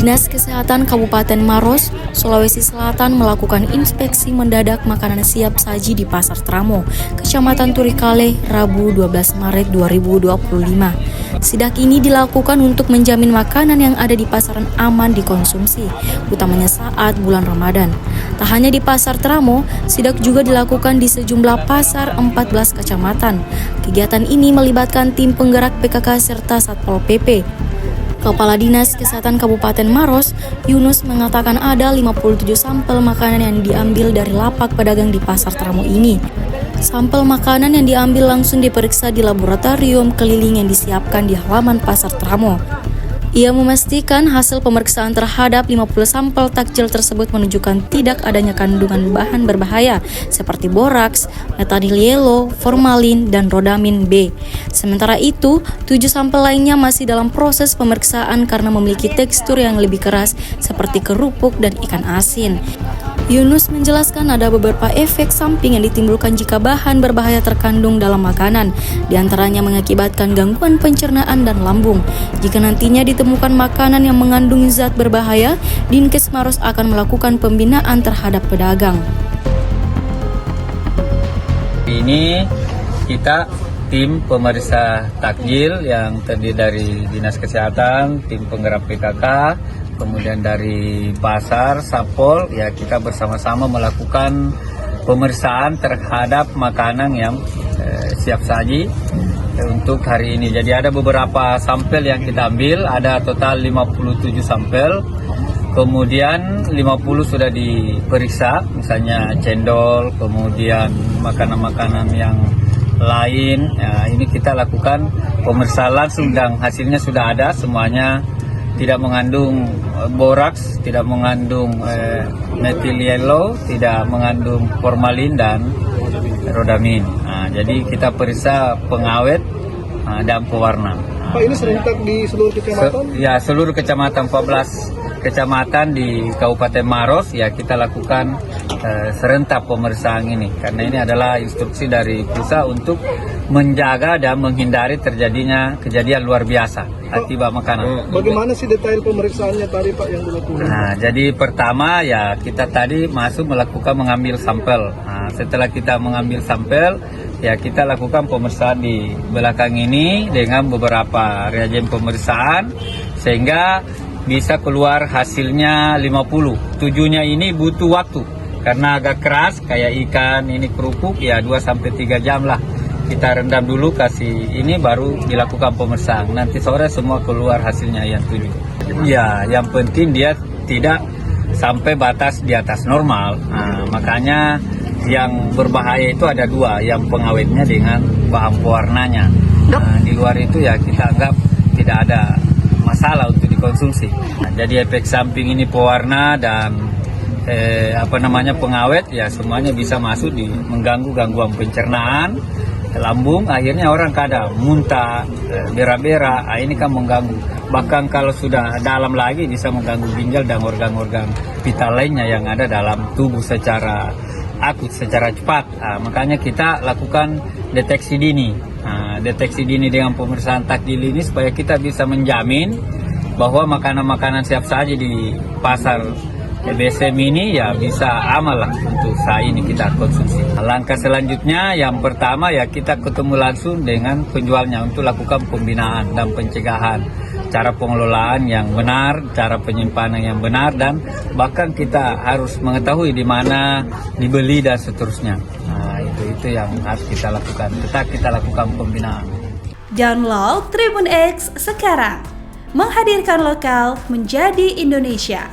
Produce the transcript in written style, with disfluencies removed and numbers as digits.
Dinas Kesehatan Kabupaten Maros, Sulawesi Selatan melakukan inspeksi mendadak makanan siap saji di Pasar Tramo, Kecamatan Turikale, Rabu 12 Maret 2025. Sidak ini dilakukan untuk menjamin makanan yang ada di pasaran aman dikonsumsi, utamanya saat bulan Ramadan. Tak hanya di Pasar Tramo, sidak juga dilakukan di sejumlah pasar 14 kecamatan. Kegiatan ini melibatkan tim penggerak PKK serta Satpol PP. Kepala Dinas Kesehatan Kabupaten Maros, Yunus, mengatakan ada 57 sampel makanan yang diambil dari lapak pedagang di Pasar Tramo ini. Sampel makanan yang diambil langsung diperiksa di laboratorium keliling yang disiapkan di halaman Pasar Tramo. Ia memastikan hasil pemeriksaan terhadap 50 sampel takjil tersebut menunjukkan tidak adanya kandungan bahan berbahaya seperti boraks, metanil yellow, formalin, dan rodamin B. Sementara itu, 7 sampel lainnya masih dalam proses pemeriksaan karena memiliki tekstur yang lebih keras seperti kerupuk dan ikan asin. Yunus menjelaskan ada beberapa efek samping yang ditimbulkan jika bahan berbahaya terkandung dalam makanan, diantaranya mengakibatkan gangguan pencernaan dan lambung. Jika nantinya ditemukan makanan yang mengandung zat berbahaya, Dinkes Maros akan melakukan pembinaan terhadap pedagang. Ini kita tim pemeriksa takjil yang terdiri dari Dinas Kesehatan, tim penggerak PKK, kemudian dari pasar, Satpol, ya kita bersama-sama melakukan pemeriksaan terhadap makanan yang siap saji untuk hari ini. Jadi ada beberapa sampel yang kita ambil, ada total 57 sampel. Kemudian 50 sudah diperiksa, misalnya cendol, kemudian makanan-makanan yang lain. Ya, ini kita lakukan pemeriksaan langsung dan hasilnya sudah ada semuanya. Tidak mengandung boraks, tidak mengandung metil yellow, tidak mengandung formalin dan rodamin. Jadi kita periksa pengawet dan pewarna. Pak, ini serentak di seluruh kecamatan? Ya, seluruh kecamatan 14 kecamatan di Kabupaten Maros, ya kita lakukan serentak pemeriksaan ini. Karena ini adalah instruksi dari pusat untuk menjaga dan menghindari terjadinya kejadian luar biasa akibat makanan. Bagaimana sih detail pemeriksaannya tadi Pak yang dilakukan? Nah, jadi pertama ya kita tadi masuk mengambil sampel. Nah, setelah kita mengambil sampel, ya kita lakukan pemeriksaan di belakang ini dengan beberapa reagen pemeriksaan sehingga bisa keluar hasilnya 50. Tujuhnya ini butuh waktu karena agak keras kayak ikan ini kerupuk, ya 2-3 jam lah. Kita rendam dulu, kasih ini baru dilakukan pemeriksaan. Nanti sore semua keluar hasilnya yang 7. Ya, yang penting dia tidak sampai batas di atas normal. Nah, makanya yang berbahaya itu ada 2, yang pengawetnya dengan bahan pewarnanya. Nah, di luar itu ya kita anggap tidak ada masalah untuk dikonsumsi. Nah, jadi efek samping ini pewarna dan pengawet ya semuanya bisa masuk di mengganggu gangguan pencernaan, lambung, akhirnya orang kadang muntah, berak-berak, ini kan mengganggu. Bahkan kalau sudah dalam lagi bisa mengganggu ginjal dan organ-organ vital lainnya yang ada dalam tubuh secara akut, secara cepat. Nah, makanya kita lakukan deteksi dini. Nah, deteksi dini dengan pemeriksaan takjil ini supaya kita bisa menjamin bahwa makanan-makanan siap saji di pasar BSM ini ya bisa aman lah untuk saat ini kita konsumsi. Langkah selanjutnya yang pertama ya kita ketemu langsung dengan penjualnya untuk lakukan pembinaan dan pencegahan. Cara pengelolaan yang benar, cara penyimpanan yang benar, dan bahkan kita harus mengetahui di mana dibeli dan seterusnya. Nah, itu yang harus kita lakukan. Tetap kita lakukan pembinaan. Download Tribun X sekarang. Menghadirkan lokal menjadi Indonesia.